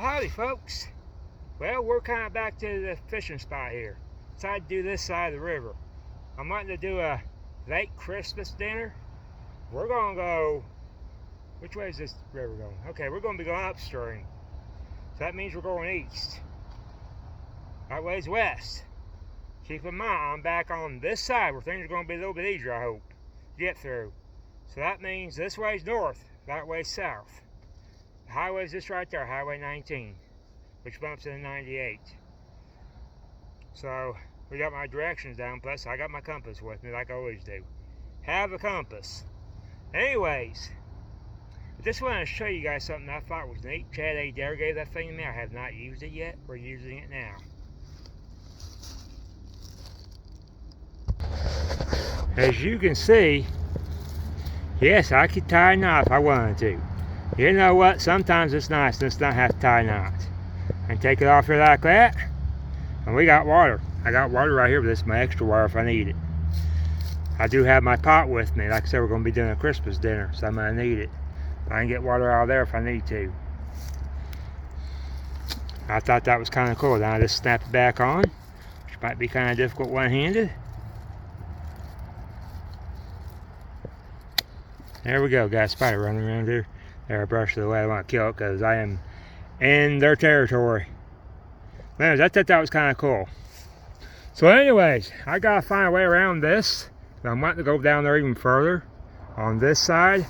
Howdy folks. Well, we're kind of back to the fishing spot here. Decided to do this side of the river. I'm wanting to do a late Christmas dinner. We're gonna go, which way is this river going? Okay, we're gonna be going upstream. So that means we're going east. That way's west. Keep in mind, I'm back on this side where things are gonna be a little bit easier, I hope, to get through. So that means this way's north, that way's south. The highway's just right there, Highway 19, which bumps into 98. So we got my directions down, plus I got my compass with me like I always do. Have a compass. Anyways, I just wanted to show you guys something I thought was neat. Chad Adair gave that thing to me. I have not used it yet. We're using it now. As you can see, yes, I could tie a knot if I wanted to. You know what? Sometimes it's nice to not have to tie a knot. And take it off here like that. And we got water. I got water right here, but this is my extra water if I need it. I do have my pot with me. Like I said, we're going to be doing a Christmas dinner, so I'm going to need it. I can get water out of there if I need to. I thought that was kind of cool. Then I just snap it back on, which might be kind of difficult one-handed. There we go. Got a spider running around here. There, I brushed it away. I want to kill it because I am in their territory. Anyways, I thought that was kind of cool. So anyways, I got to find a way around this. I'm wanting to go down there even further on this side.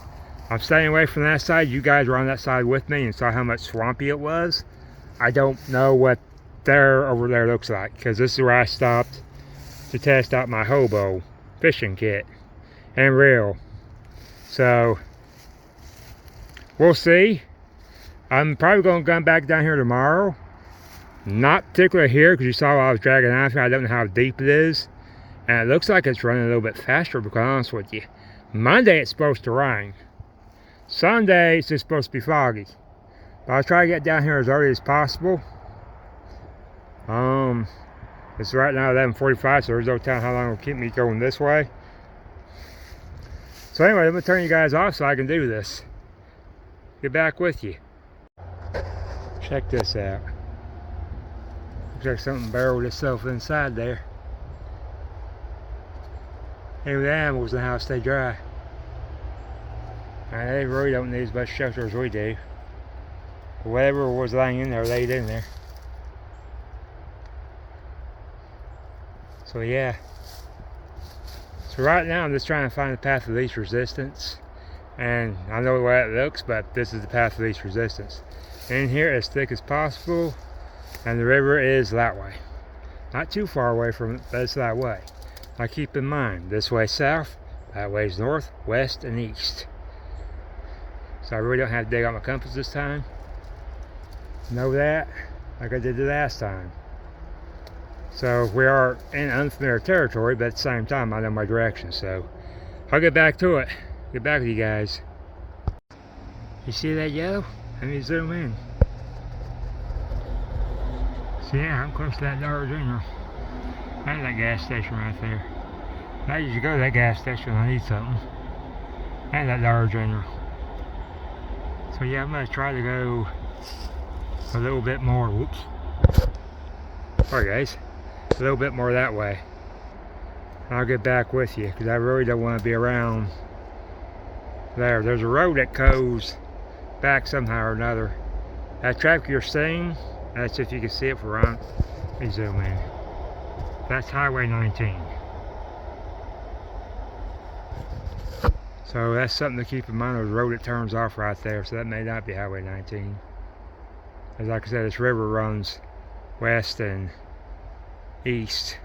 I'm staying away from that side. You guys were on that side with me and saw how much swampy it was. I don't know what over there looks like, because this is where I stopped to test out my hobo fishing kit and reel. So we'll see. I'm probably going to come back down here tomorrow. Not particularly here, because you saw while I was dragging out here, I don't know how deep it is. And it looks like it's running a little bit faster, to be honest with you. Monday it's supposed to rain. Sunday it's just supposed to be foggy. But I'll try to get down here as early as possible. It's right now 11:45, so there's no telling how long it'll keep me going this way. So anyway, I'm going to turn you guys off so I can do this. Get back with you. Check this out. Looks like something barreled itself inside there. Maybe the animals in the house stay dry. Now, they really don't need as much shelter as we do. Whatever was laying in there laid in there. So yeah. So right now I'm just trying to find the path of least resistance. And I know the way it looks, but this is the path of least resistance. In here as thick as possible. And the river is that way. Not too far away from it, but it's that way. Now keep in mind, this way south, that way is north, west, and east. So I really don't have to dig out my compass this time. Know that, like I did the last time. So we are in unfamiliar territory, but at the same time I know my direction. So I'll get back to it. Get back with you guys. You see that yellow? Let me zoom in. So yeah, I'm close to that Dollar General. That's that gas station right there. I usually go to that gas station when I need something. And that Dollar General. So yeah, I'm going to try to go a little bit more. Whoops. Sorry guys. A little bit more that way. And I'll get back with you, because I really don't want to be around there. There's a road that goes back somehow or another. That traffic you're seeing, that's if you can see it for around. Let me zoom in. That's Highway 19. So that's something to keep in mind. There's a road that turns off right there, so that may not be Highway 19. As like I said, this river runs west and east.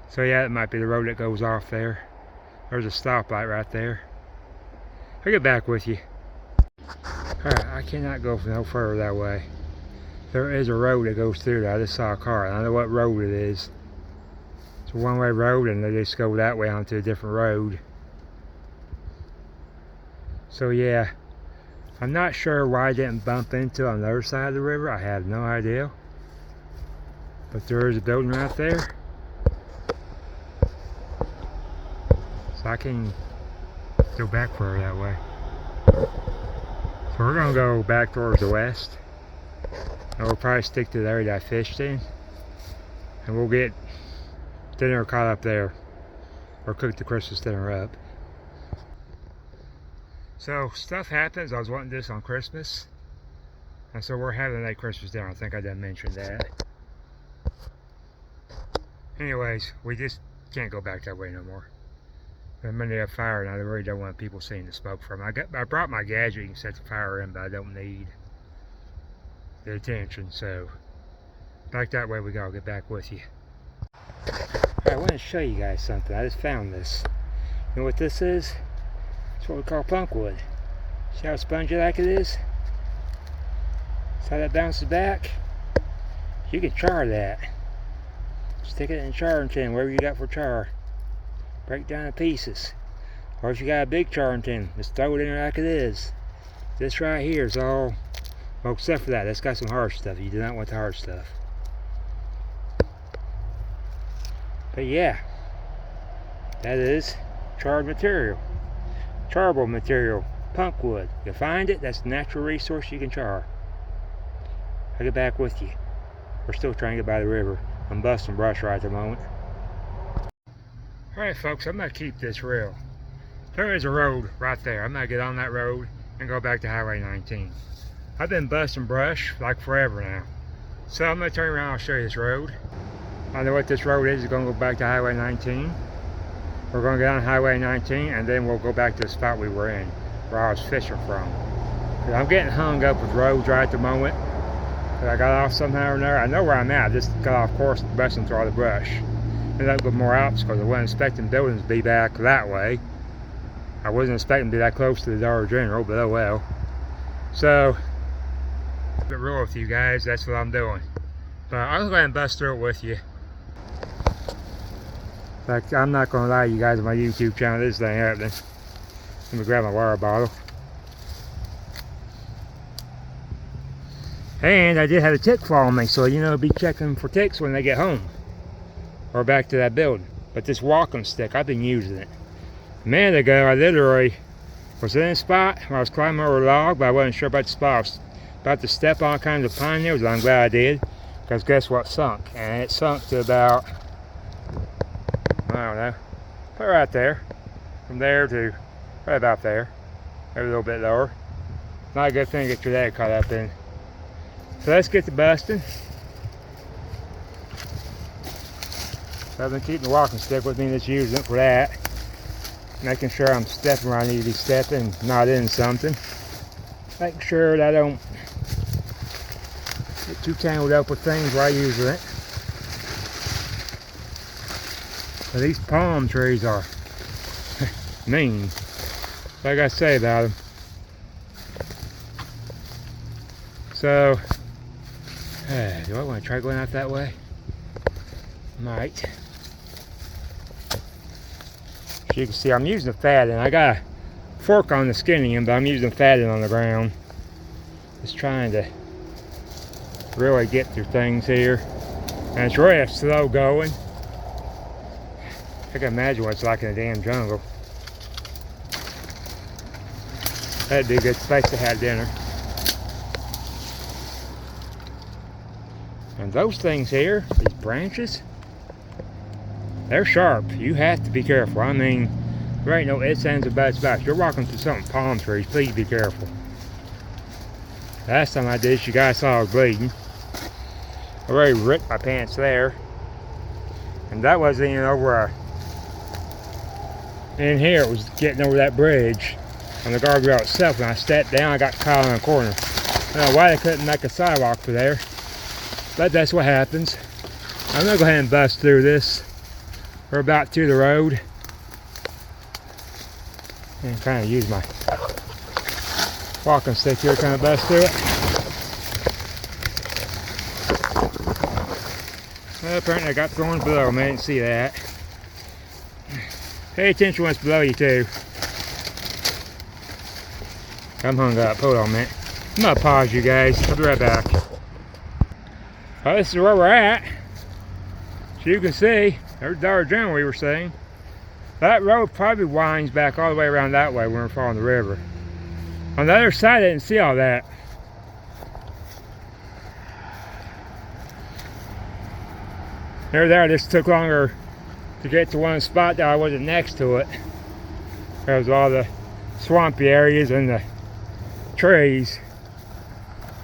So yeah, it might be the road that goes off there. There's a stoplight right there. I'll get back with you. Alright, I cannot go no further that way. There is a road that goes through there. I just saw a car. I know what road it is. It's a one-way road, and they just go that way onto a different road. So yeah, I'm not sure why I didn't bump into on the other side of the river. I have no idea. But there is a building right there. So I can go back further that way. So we're gonna go back towards the west, and we'll probably stick to the area that I fished in, and we'll get dinner caught up there, or cook the Christmas dinner up. So stuff happens. I was wanting this on Christmas, and so we're having that Christmas dinner. I think I done mentioned that. Anyways, we just can't go back that way no more. I'm gonna have fire, and I really don't want people seeing the smoke from it. I brought my gadget. You can set the fire in, but I don't need the attention. So back that way we go. I'll get back with you. Alright, I want to show you guys something. I just found this. You know what this is? It's what we call punkwood. See how spongy like it is? See how that bounces back? You can char that. Stick it in a charring tin, wherever you got for char. Break down to pieces. Or if you got a big charring tin, just throw it in there like it is. This right here is all, well, except for that, that's got some hard stuff. You do not want the hard stuff. But yeah, that is charred material. Charable material, punkwood. You find it, that's a natural resource you can char. I'll get back with you. We're still trying to get by the river. I'm busting brush right at the moment. Alright folks, I'm going to keep this real. There is a road right there. I'm going to get on that road and go back to Highway 19. I've been busting brush like forever now. So I'm going to turn around and I'll show you this road. I know what this road is. It's going to go back to Highway 19. We're going to get on Highway 19 and then we'll go back to the spot we were in, where I was fishing from. I'm getting hung up with roads right at the moment. I got off somehow or another. I know where I'm at. I just got off course busting through all the brush. Ended up with more obstacles. I wasn't expecting buildings to be back that way. I wasn't expecting to be that close to the Dollar General, but oh well. So, a bit real with you guys, that's what I'm doing. But I'll go ahead and bust through it with you. In fact, I'm not going to lie to you guys on my YouTube channel, this ain't happening. Let me grab my water bottle. And I did have a tick follow me, so you know, be checking for ticks when they get home. Or back to that building. But this walking stick, I've been using it. A minute ago, I literally was in a spot where I was climbing over a log, but I wasn't sure about the spot. I was about to step on kinds of pine needles, and I'm glad I did. Because guess what sunk? And it sunk to about, I don't know, put right there. From there to right about there. Maybe a little bit lower. Not a good thing to get your leg caught up in. So let's get to busting. So I've been keeping the walking stick with me, just using it for that. Making sure I'm stepping where I need to be stepping, not in something. Making sure that I don't get too tangled up with things while using it. So these palm trees are mean. What I gotta say about them. So, do I want to try going out that way? Might. As you can see, I'm using the fatting. I got a fork on the skinny end, but I'm using fatting on the ground. Just trying to really get through things here. And it's really slow going. I can imagine what it's like in the damn jungle. That'd be a good place to have dinner. And those things here, these branches, they're sharp. You have to be careful. I mean, there ain't no ifs, ands, or buts about it. You're walking through some palm trees, please be careful. Last time I did this, you guys saw I was bleeding. I already ripped my pants there. And that wasn't even over in here, it was getting over that bridge on the guardrail itself. When I stepped down, I got caught in a corner. I don't know why they couldn't make a sidewalk for there. But that's what happens. I'm gonna go ahead and bust through this. We're about to the road. And kind of use my walking stick here, kind of bust through it. Well, apparently I got thorns below me. I didn't see that. Pay attention what's below you too. I'm hung up. Hold on a minute. I'm gonna pause you guys. I'll be right back. Well, this is where we're at. So you can see, there's Dollar General we were saying. That road probably winds back all the way around that way when we're following the river. On the other side, I didn't see all that. There, this took longer to get to one spot that I wasn't next to it. There was all the swampy areas and the trees.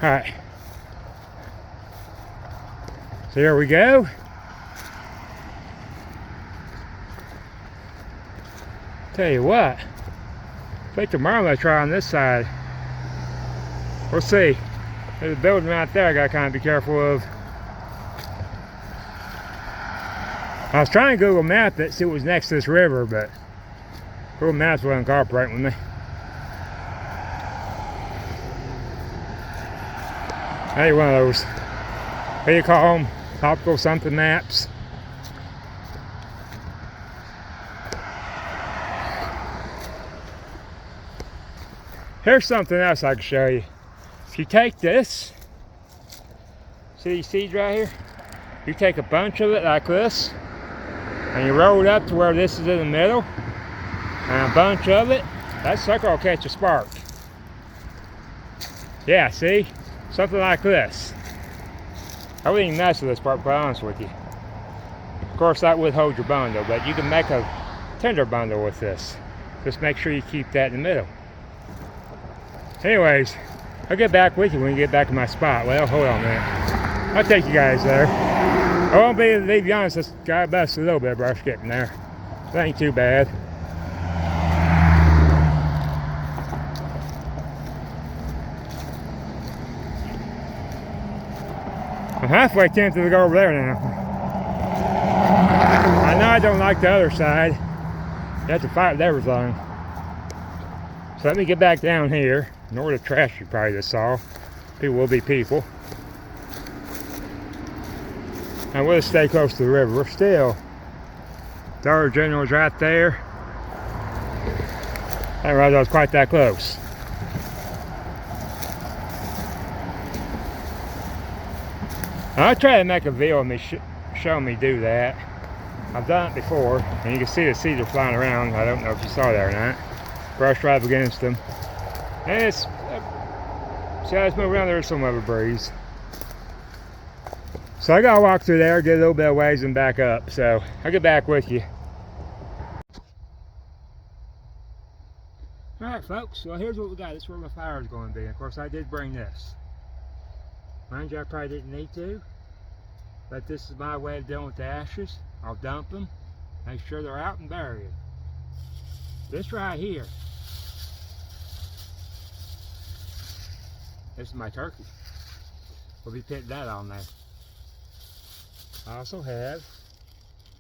Alright. So here we go. Tell you what, I think tomorrow I'm going to try on this side. We'll see. There's a building right there I got to kind of be careful of. I was trying to Google Map it, see what was next to this river, but Google Maps wasn't cooperating with me. Hey, one of those, what do you call them? Topical something maps. Here's something else I can show you. If you take this, see these seeds right here? You take a bunch of it like this, and you roll it up to where this is in the middle, and a bunch of it, that sucker will catch a spark. Yeah, see? Something like this. I wouldn't even mess with this part, to be honest with you. Of course, that would hold your bundle, but you can make a tender bundle with this. Just make sure you keep that in the middle. Anyways, I'll get back with you when we get back to my spot. Well, hold on a minute. I'll take you guys there. I won't be able to be honest, this guy busted a little bit of brush getting there. It ain't too bad. I'm halfway tempted to go over there now. I know I don't like the other side. You have to fight with everything. So let me get back down here. Ignore the trash you probably just saw. People will be people. And we'll stay close to the river. We're still. Dollar General's right there. I didn't realize I was quite that close. I'll try to make a video of me showing me do that. I've done it before, and you can see the seeds are flying around. I don't know if you saw that or not. Brush right up against them. And it's, see how it's moving around, there's some of a breeze. So I gotta walk through there, get a little bit of ways and back up. So I'll get back with you. Alright folks, so here's what we got. This is where my fire is going to be. And of course I did bring this. Mind you, I probably didn't need to. But this is my way of dealing with the ashes. I'll dump them, make sure they're out and buried. This right here, this is my turkey. We'll be putting that on there. I also have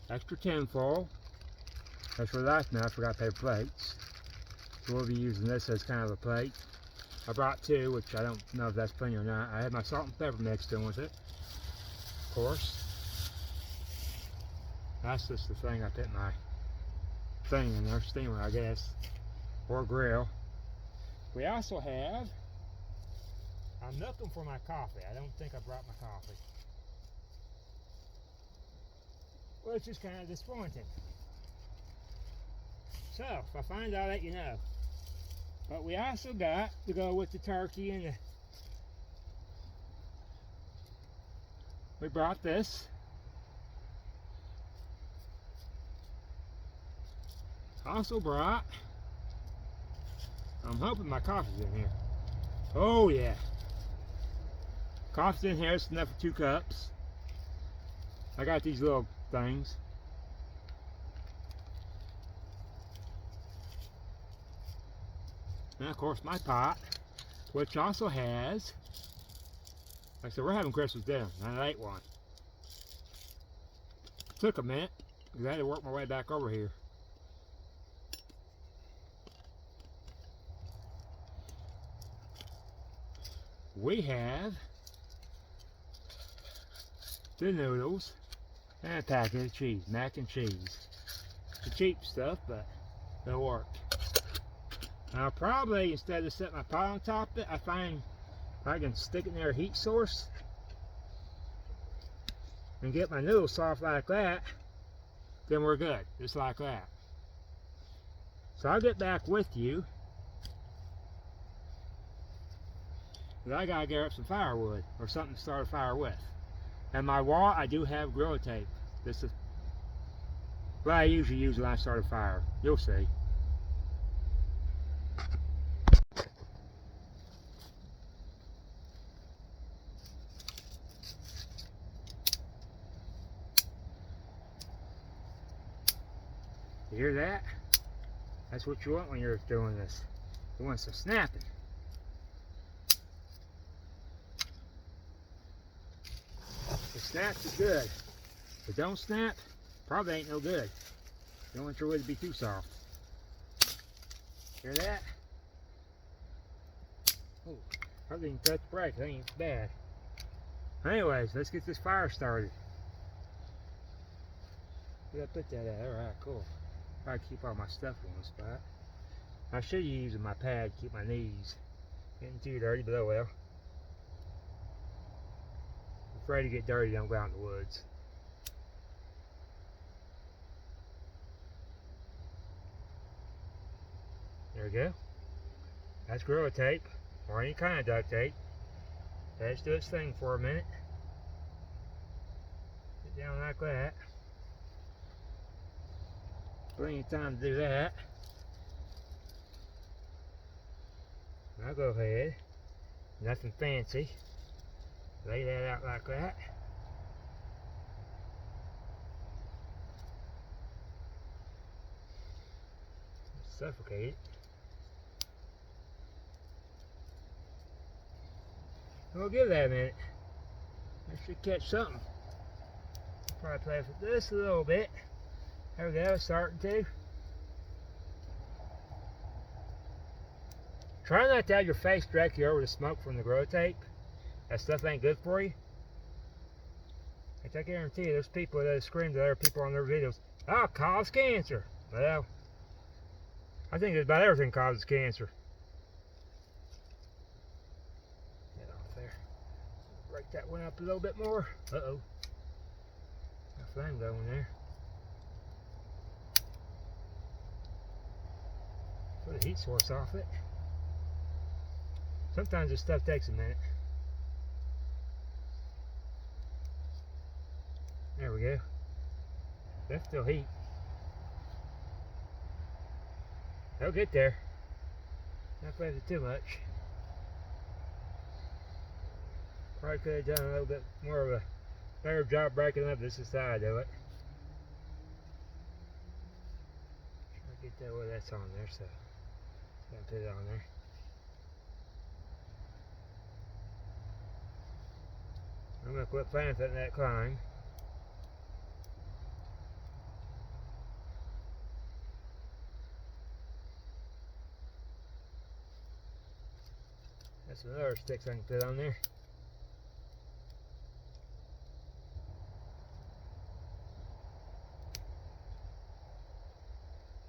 extra tin foil. That's for last minute, I forgot paper plates. So we'll be using this as kind of a plate. I brought two, which I don't know if that's plenty or not. I had my salt and pepper mixed in with it, of course. That's just the thing I put my thing in there, steamer I guess, or grill. We also have, I'm looking for my coffee. I don't think I brought my coffee, which is kind of disappointing. So if I find out, I'll let you know. But we also got to go with the turkey and we brought this. Also brought, I'm hoping my coffee's in here. Oh yeah. Coffee's in here, it's enough for 2 cups. I got these little things. And of course my pot, which also has, like I said, we're having Christmas dinner, and I ate one. Took a minute, because I had to work my way back over here. We have the noodles and a packet of cheese, mac and cheese. It's cheap stuff, but it'll work. I'll probably, instead of set my pot on top of it, I find if I can stick it near a heat source and get my noodles soft like that, then we're good, just like that. So I'll get back with you But I gotta get up some firewood or something to start a fire with. And my wall, I do have Gorilla Tape. This is what I usually use when I start a fire. You'll see. You hear that? That's what you want when you're doing this. You want some snapping. If it snaps, it's good. If it don't snap, probably ain't no good. You don't want your wood to be too soft. Hear that? Oh, I didn't even touch the brake. That ain't bad. Anyways, let's get this fire started. Where did I put that at? Alright, cool. Try to keep all my stuff in one spot. I should be using my pad to keep my knees getting too dirty, but oh well. I'm afraid to get dirty, don't go out in the woods. There we go. That's Gorilla Tape, or any kind of duct tape. Let's do its thing for a minute. Get down like that. Plenty of time to do that. I'll go ahead, nothing fancy, lay that out like that. Suffocate it. We'll give that a minute. I should catch something. Probably play with this a little bit. There we go, it's starting to. Try not to have your face directly over the smoke from the Gorilla Tape. That stuff ain't good for you. I guarantee you, there's people that scream to other people on their videos, "Oh, it causes cancer." Well, I think about everything causes cancer. Get off there. Break that one up a little bit more. Uh-oh. Got a flame going there. Put a heat source off it. Sometimes this stuff takes a minute. There we go. That's still heat. They'll get there. Not play with it too much. Probably could have done a little bit more of a better job breaking up. This is how I do it. Try to get that where that's on there, so gotta put it on there. I'm gonna quit playing with that climb. That's some other sticks I can put on there.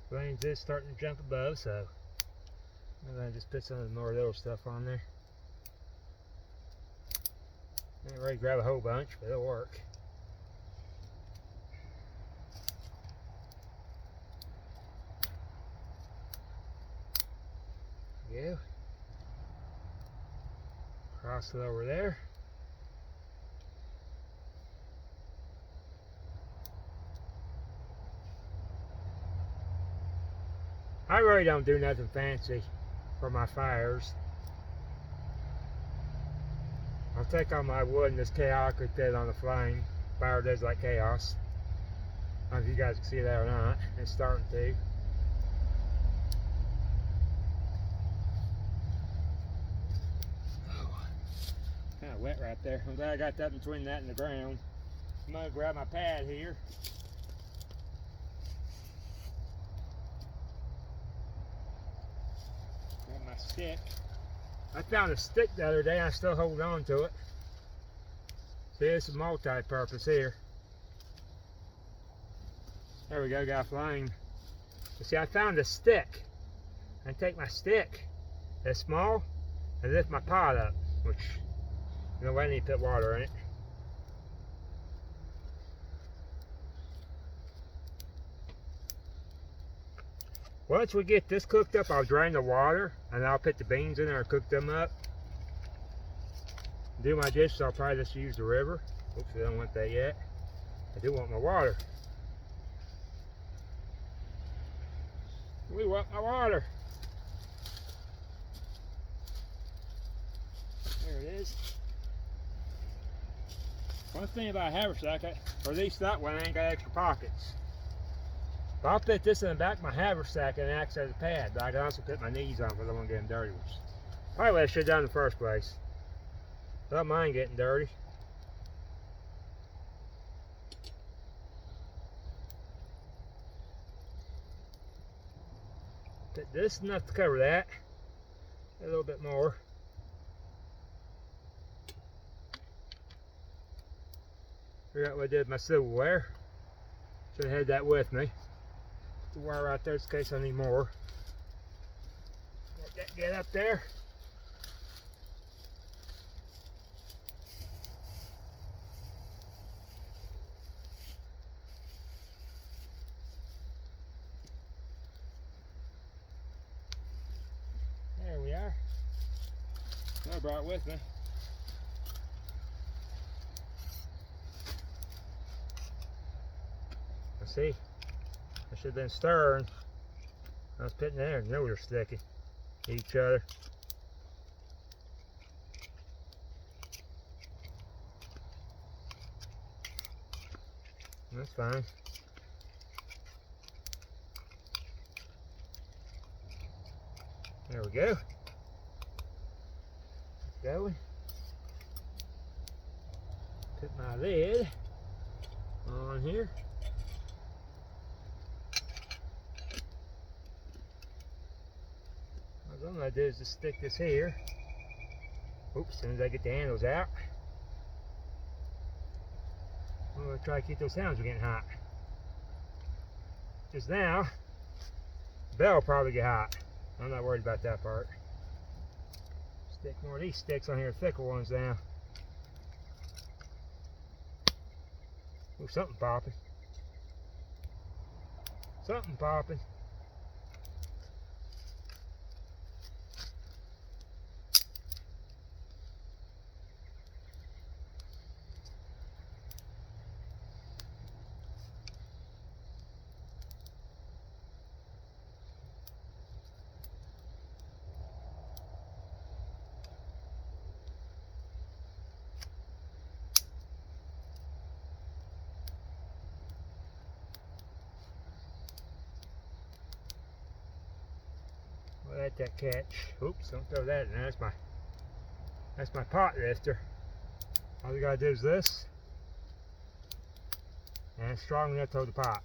Flames is starting to jump above, so I'm gonna just put some of the more little stuff on there. I ain't ready to grab a whole bunch, but it'll work. There we go. Cross it over there. I really don't do nothing fancy for my fires. I'll take all my wood in this chaotically pit on the flame. Fire does like chaos. I don't know if you guys can see that or not. It's starting to. Oh, kind of wet right there. I'm glad I got that between that and the ground. I'm gonna grab my pad here. Grab my stick. I found a stick the other day and I still hold on to it. See, this is multi-purpose here. There we go, got a flame. But see, I found a stick. I take my stick, that's small, and lift my pot up, which, you know, I need to put water in it. Once we get this cooked up, I'll drain the water and I'll put the beans in there and cook them up. Do my dishes, I'll probably just use the river. Oops, I don't want that yet. I do want my water. We want my water. There it is. One thing about a haversack, or at least that one, I ain't got extra pockets. But I'll put this in the back of my haversack and it acts as a pad, but I can also put my knees on if I don't want to get them dirty. Probably what I should have done in the first place. Don't mind getting dirty. Put this enough to cover that. A little bit more. Figure out what I did with my silverware. Should have had that with me. Put the wire right there in case I need more. Let that get up there. There we are. I brought it with me. Let's see. I should have been stirring. I was putting it there and they're sticky. Each other. That's fine. There we go. Going. Put my lid on here. What I'm going to do is just stick this here. Oops, as soon as I get the handles out. I'm going to try to keep those handles from getting hot. Just now, the bell will probably get hot. I'm not worried about that part. Stick more of these sticks on here, thicker ones now. Ooh, something popping. Something popping. Let that catch. Oops, don't throw that in there. That's my pot lifter. All you gotta do is this, and it's strong enough to hold the pot.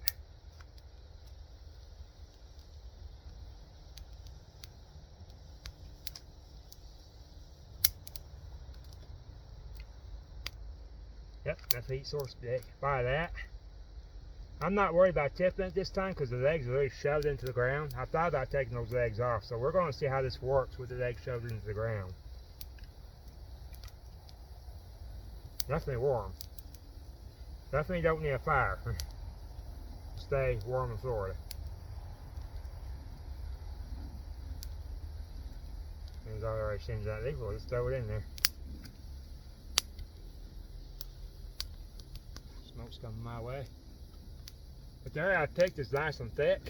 Yep, that's the heat source today. Buy that. I'm not worried about tipping it this time because the legs are really shoved into the ground. I thought about taking those legs off, so we're going to see how this works with the legs shoved into the ground. Definitely warm. Definitely don't need a fire. Stay warm in Florida. It's already changed that equal. Let's throw it in there. Smoke's coming my way. But the area I picked is nice and thick,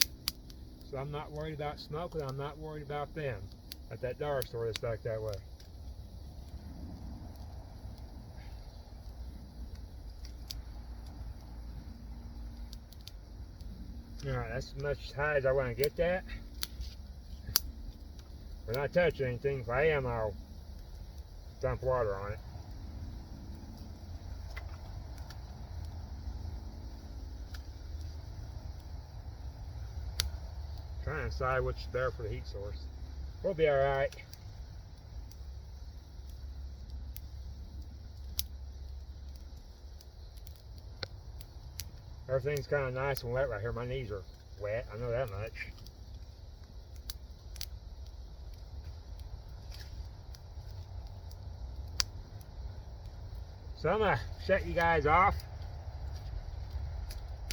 so I'm not worried about smoke, and I'm not worried about them at that dollar store that's back that way. Alright, that's as much high as I want to get that. We're not touching anything. If I am, I'll dump water on it. Trying to decide which is better for the heat source. We'll be alright. Everything's kind of nice and wet right here. My knees are wet, I know that much. So I'm going to shut you guys off.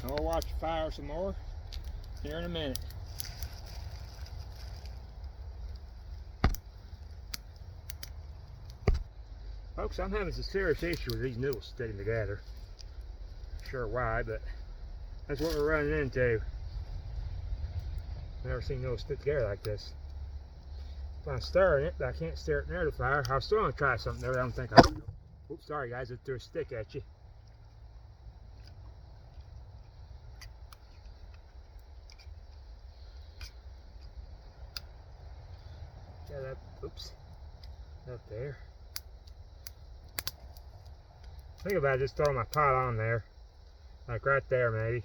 And we'll watch the fire some more here in a minute. Folks, I'm having some serious issue with these noodles sticking together. Not sure why, but that's what we're running into. Never seen noodles stick together like this. If I'm stirring it, but I can't stir it near the fire. I was still going to try something there. I don't think I will. Oops, sorry guys, I threw a stick at you. Got up, oops, up there. Think about just throwing my pot on there, like right there maybe.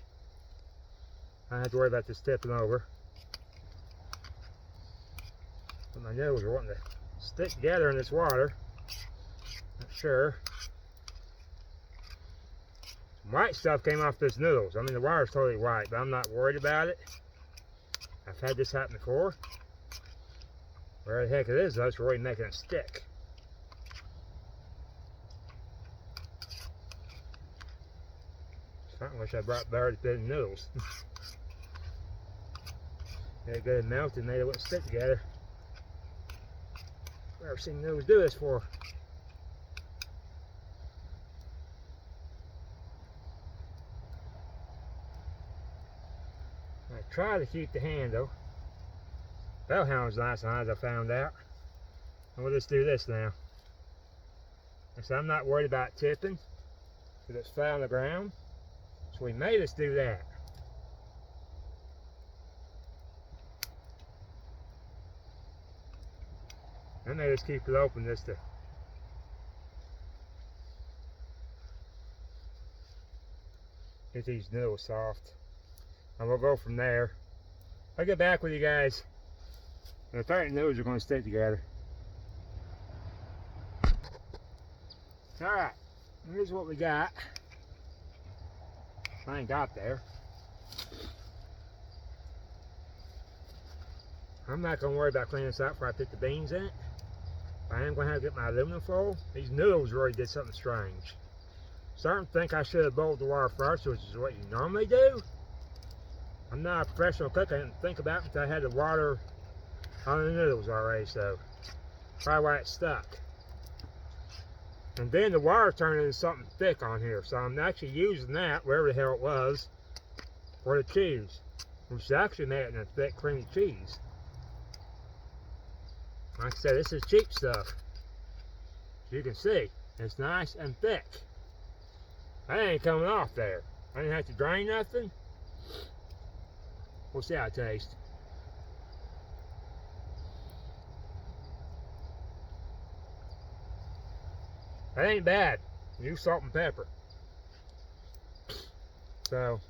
I don't have to worry about this tipping over. But my noodles are wanting to stick together in this water. Not sure. Some white stuff came off this noodles. I mean, the water's totally white, but I'm not worried about it. I've had this happen before. Where the heck it is, though, it's really making it stick. I wish I brought better thin noodles. They good and melted and they wouldn't stick together. Never seen noodles do this before. I try to keep the handle. Bell handle's nice and as I found out. And we'll just do this now. And so I'm not worried about tipping because it's flat on the ground. So we may just do that. I may just keep it open just to get these noodles soft. And we'll go from there. I'll get back with you guys. The 30 noodles are going to stick together. Alright, here's what we got. I ain't got there. I'm not going to worry about cleaning this out before I put the beans in it. I am going to have to get my aluminum foil. These noodles really did something strange. Starting to think I should have boiled the water first, which is what you normally do. I'm not a professional cook. I didn't think about it until I had the water on the noodles already, so probably why it stuck. And then the water turned into something thick on here, so I'm actually using that, wherever the hell it was, for the cheese, which actually made it in a thick, creamy cheese. Like I said, this is cheap stuff. As you can see, it's nice and thick. That ain't coming off there. I didn't have to drain nothing. We'll see how it tastes. That ain't bad. Use salt and pepper. So,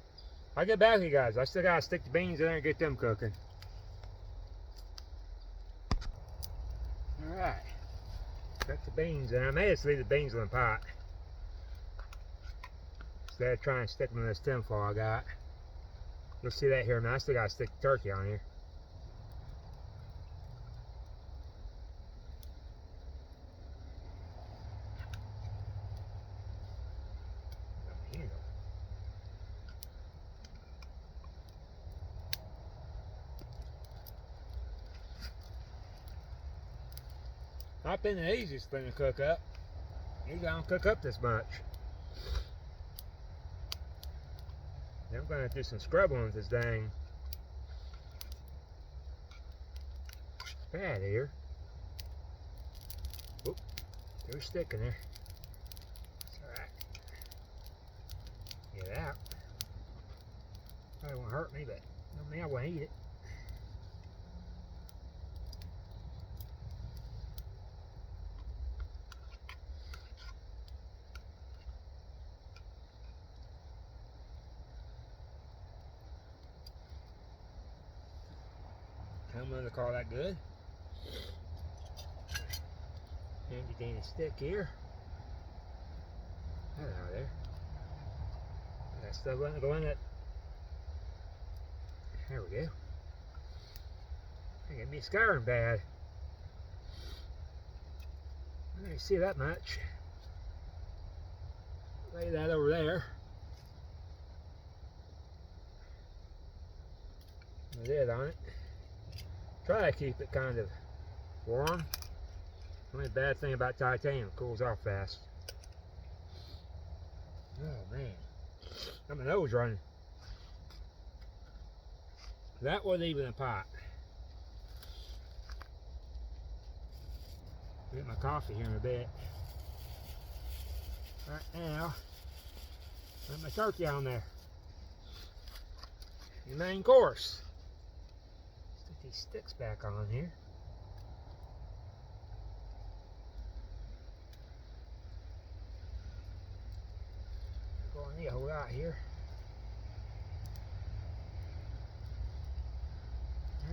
I'll get back to you guys. I still gotta stick the beans in there and get them cooking. Alright. Got the beans in. I may just leave the beans in the pot. Instead of trying to stick them in this tin foil I got. You'll see that here. Now I still gotta stick the turkey on here. Not been the easiest thing to cook up. Usually I don't cook up this much. Now I'm going to do some scrubbing with this dang pad here. Oop, there's a stick in there. It's alright. Get it out. Probably won't hurt me, but I mean, I won't eat it. I'm going to call that good. Handy dandy stick here. Hello there. That stuff going to go in it. There we go. It's going to be scouring bad. I didn't see that much. Lay that over there. Lid on it. Try to keep it kind of warm. Only bad thing about titanium, it cools off fast. Oh man, got my nose running. That wasn't even a pot. Get my coffee here in a bit. Right now, put my turkey on there. The main course. Stick these sticks back on here. I'm going to need a whole lot here.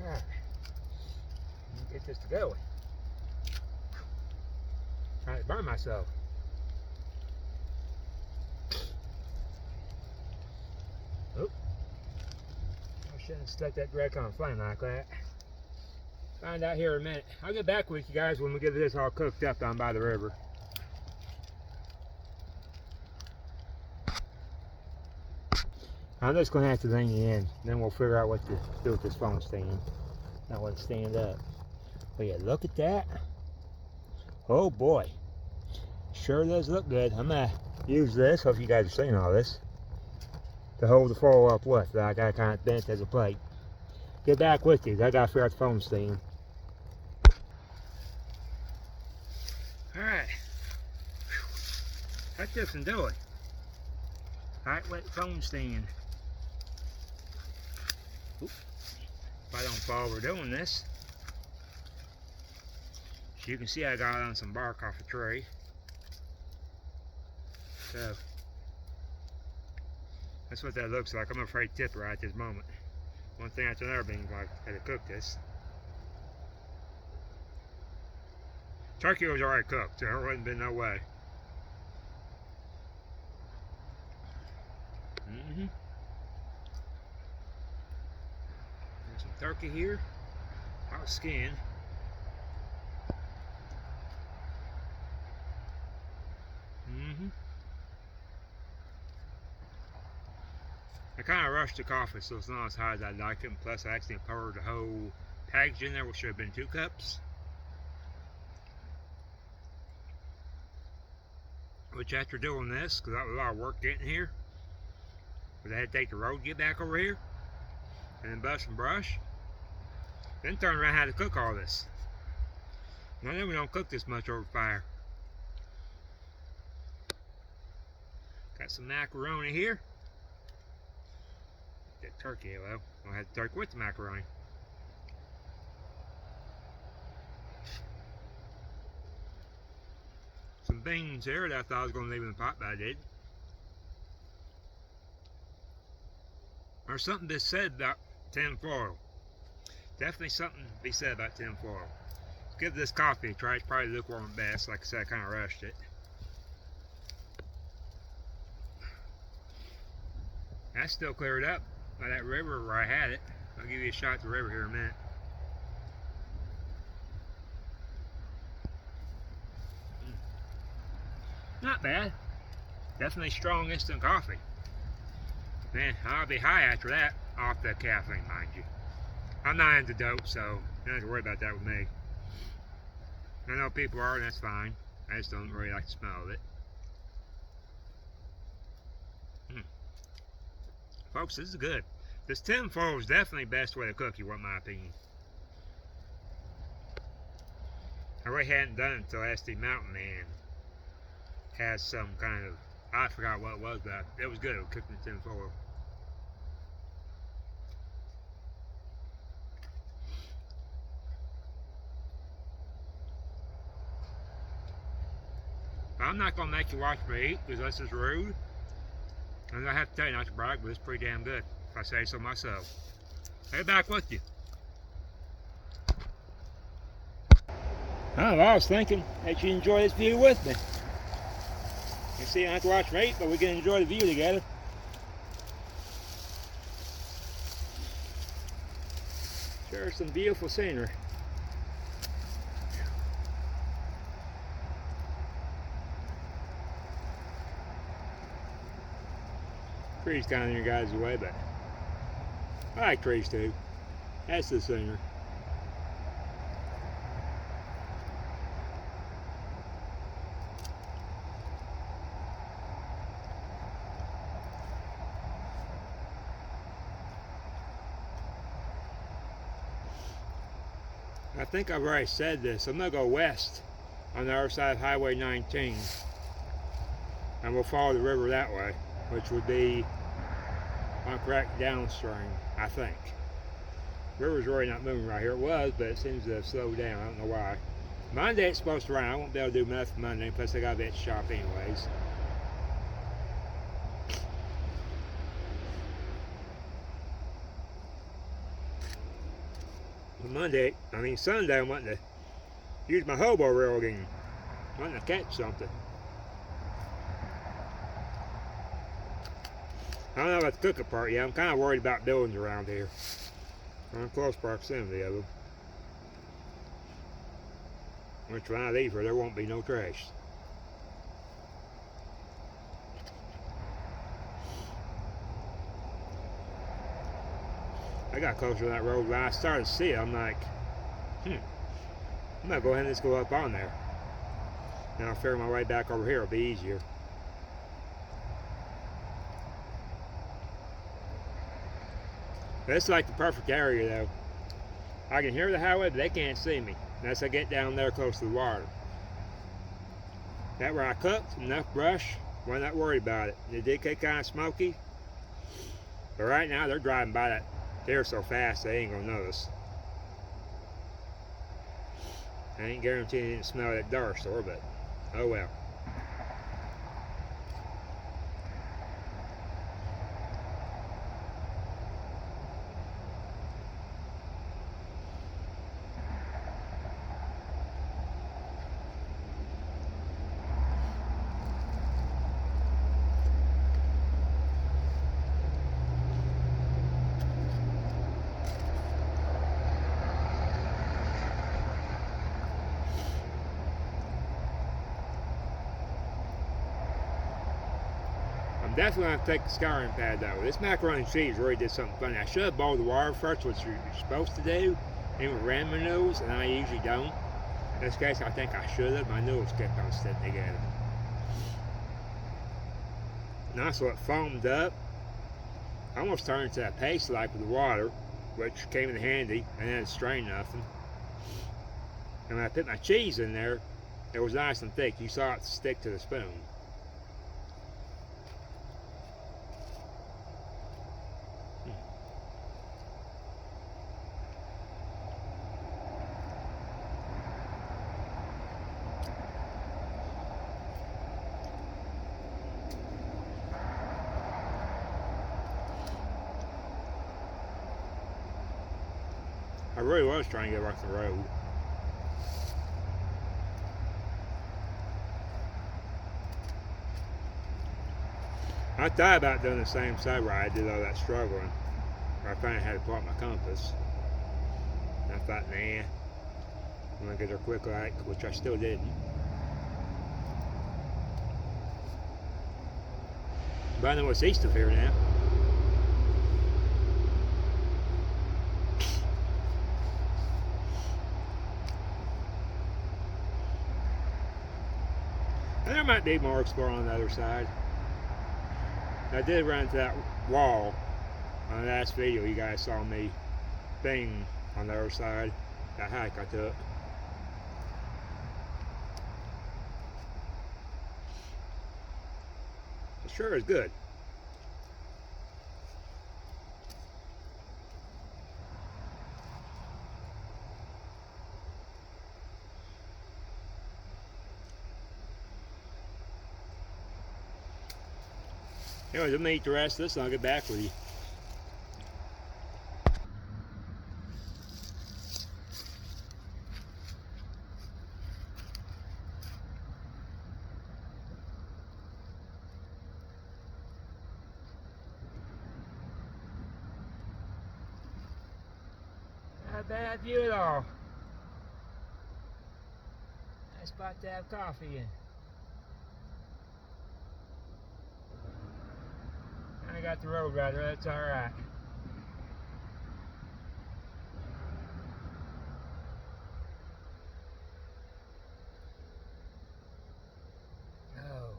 Alright. Get this to going. Trying to burn myself. Oop. I shouldn't have stuck that direct on flame like that. Find out here in a minute. I'll get back with you guys when we get this all cooked up down by the river. I'm just going to have to lean the end. Then we'll figure out what to do with this phone stand. Not want to stand up. But yeah, look at that. Oh boy. Sure does look good. I'm going to use this. Hope you guys are seeing all this. To hold the foil up with. That I got kind of bent as a plate. Get back with you. I got to figure out the phone stand. Alright. That's just and do it. Lightweight phone stand. Oop. If I don't fall over doing this. So you can see I got on some bark off a tree. So that's what that looks like. I'm afraid to tip right at this moment. One thing after another being like how to cook this. Turkey was already cooked, so there wouldn't been no way. There's some turkey here. Hot skin. I kind of rushed the coffee, so it's not as hot as I'd like it. And plus, I actually poured the whole package in there, which should have been 2 cups. Which, after doing this, because that was a lot of work getting here, because I had to take the road to get back over here, and then bust some brush, then turn around and had to cook all this. Now, then we don't cook this much over fire. Got some macaroni here. That turkey, well, I'll have the turkey with the macaroni. Some beans here that I thought I was going to leave in the pot, but I did. There's something to be said about tin foil. Definitely something to be said about tin foil. Let's give this coffee a try. It's probably lukewarm at best. Like I said, I kind of rushed it. That's still cleared up by that river where I had it. I'll give you a shot at the river here in a minute. Not bad. Definitely strong instant coffee. Man, I'll be high after that, off the caffeine, mind you. I'm not into dope, so you don't have to worry about that with me. I know people are, and that's fine. I just don't really like the smell of it. Folks, this is good. This tin foil is definitely the best way to cook, you want my opinion. I really hadn't done it until SD Mountain Man has some kind of, I forgot what it was, but it was good. It was cooked in tin foil. I'm not going to make you watch me eat because that's just rude. And I have to tell you, not to brag, but it's pretty damn good, if I say so myself. I'll be back with you. I was thinking that you enjoy this view with me. You see, I don't have to watch me eat, but we can enjoy the view together. Sure, some beautiful scenery. Trees kind of in your guys' way, but I like trees too. That's the scenery. I think I've already said this. I'm going to go west on the other side of Highway 19. And we'll follow the river that way, which would be, on correct, downstream, I think. The river's really not moving right here. It was, but it seems to have slowed down. I don't know why. Monday it's supposed to rain. I won't be able to do nothing Monday, plus I got to be at the shop anyways. Sunday I wanted to use my hobo reel again. I wanted to catch something. I don't know about the cooking part yet. I'm kind of worried about buildings around here. I'm in close proximity of them. Which one of these where there won't be no trash. I got closer to that road when I started to see it. I'm like, I'm gonna go ahead and just go up on there. And I'll figure my way back over here. It'll be easier. But it's like the perfect area though. I can hear the highway, but they can't see me unless I get down there close to the water. That where I cooked, enough brush, wasn't that worried about it. It did get kind of smoky, but right now they're driving by that there so fast they ain't gonna notice. I ain't guaranteeing they didn't smell that dollar store, but oh well. I'm definitely going to take the scouring pad though. This macaroni and cheese really did something funny. I should have boiled the water first, which you're supposed to do, and ran my noodles, and I usually don't. In this case, I think I should have. My noodles kept on sticking together. Now, so it foamed up. I almost turned into that paste like with the water, which came in handy, and then it strained nothing. And when I put my cheese in there, it was nice and thick. You saw it stick to the spoon. I really was trying to get off the road. I thought about doing the same side where I did all that struggling, where I finally had to pull out my compass. And I thought, nah, I'm gonna get there quick, like, which I still didn't. But I know it's east of here now. And there might be more exploring on the other side. I did run into that wall on the last video. You guys saw me bang on the other side. That hike I took. It sure is good. Anyways, I'm gonna eat the rest of this and I'll get back with you. Not a bad view at all. Nice spot to have coffee in. I got the road right there, that's alright. Oh.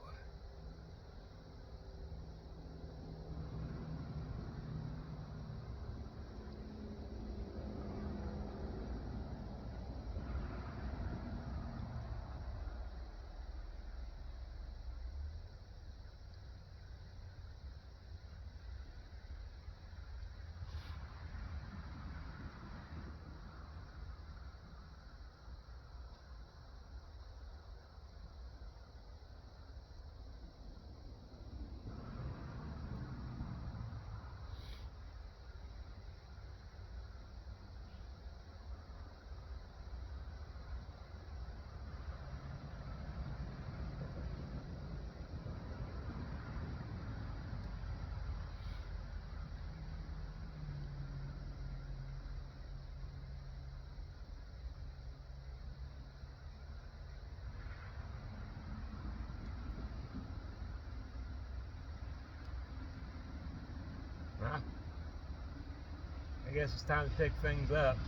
guess it's time to pick things up.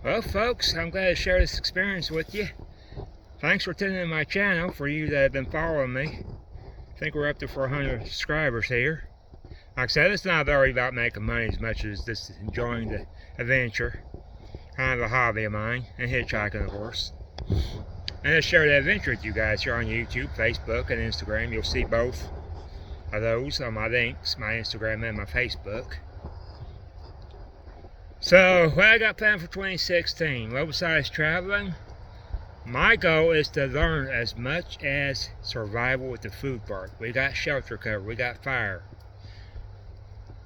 Well, folks, I'm glad to share this experience with you. Thanks for tuning in my channel. For you that have been following me, I think we're up to 400 subscribers here. Like I said, it's not really about making money as much as just enjoying the adventure. Kind of a hobby of mine, and hitchhiking, of course. And I share that adventure with you guys here on YouTube, Facebook, and Instagram. You'll see both of those on my links, my Instagram and my Facebook. So, what I got planned for 2016? Well, besides traveling, my goal is to learn as much as survival with the food part. We got shelter covered, we got fire.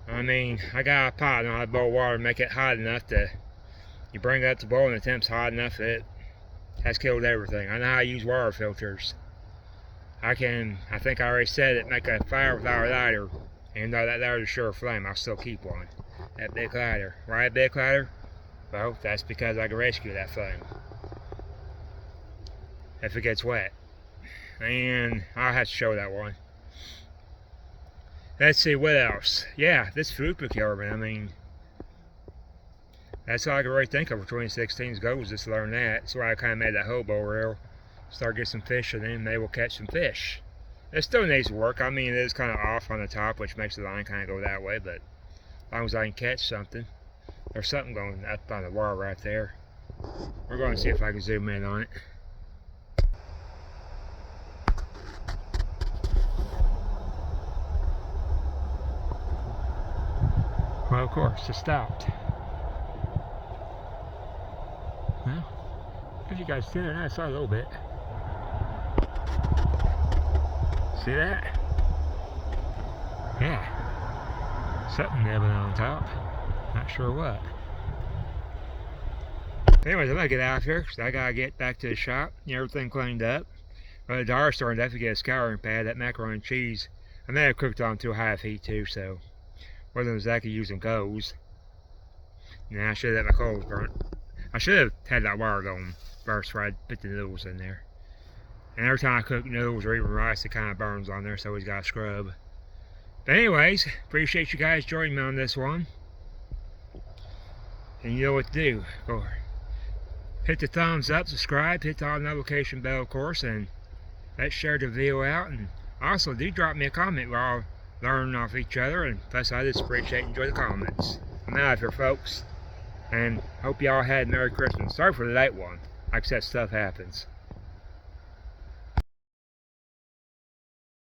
I mean, I got a pot and I boil water and make it hot enough to, you bring it up to boil and the temp's hot enough that it has killed everything. I know how to use water filters. I think I already said it, make a fire without a lighter. And though that lighter's sure a flame, I'll still keep one. That big lighter. Why a big lighter? Well, that's because I can rescue that flame if it gets wet. And I'll have to show that one. Let's see, what else? Yeah, this food procurement, I mean, that's all I can really think of for 2016's goals, just to learn that. That's why I kind of made that hobo reel. Start getting some fish and then maybe we'll catch some fish. It still needs work. I mean, it is kind of off on the top, which makes the line kind of go that way, but as long as I can catch something. There's something going up on the wall right there. We're going to see if I can zoom in on it. Well, of course, it stopped. Well, if you guys see it, I saw a little bit. See that? Yeah. Something nibbling on top. Not sure what. Anyways, I'm gonna get out of here because I gotta get back to the shop, get everything cleaned up. Well, the dollar store, and definitely get a scouring pad. That macaroni and cheese, I may have cooked on too high of heat too, so wasn't exactly using coals. Now I should have had my coals burnt. I should have had that wire going first before I put the noodles in there. And every time I cook noodles or even rice, it kind of burns on there, so always gotta scrub. But anyways, appreciate you guys joining me on this one. And you know what to do. Go hit the thumbs up, subscribe, hit the notification bell, of course, and let's share the video out. And also, do drop me a comment. We're all learning off each other, and plus I just appreciate and enjoy the comments. I'm out of here, folks, and hope y'all had a Merry Christmas. Sorry for the late one. Like I said, stuff happens.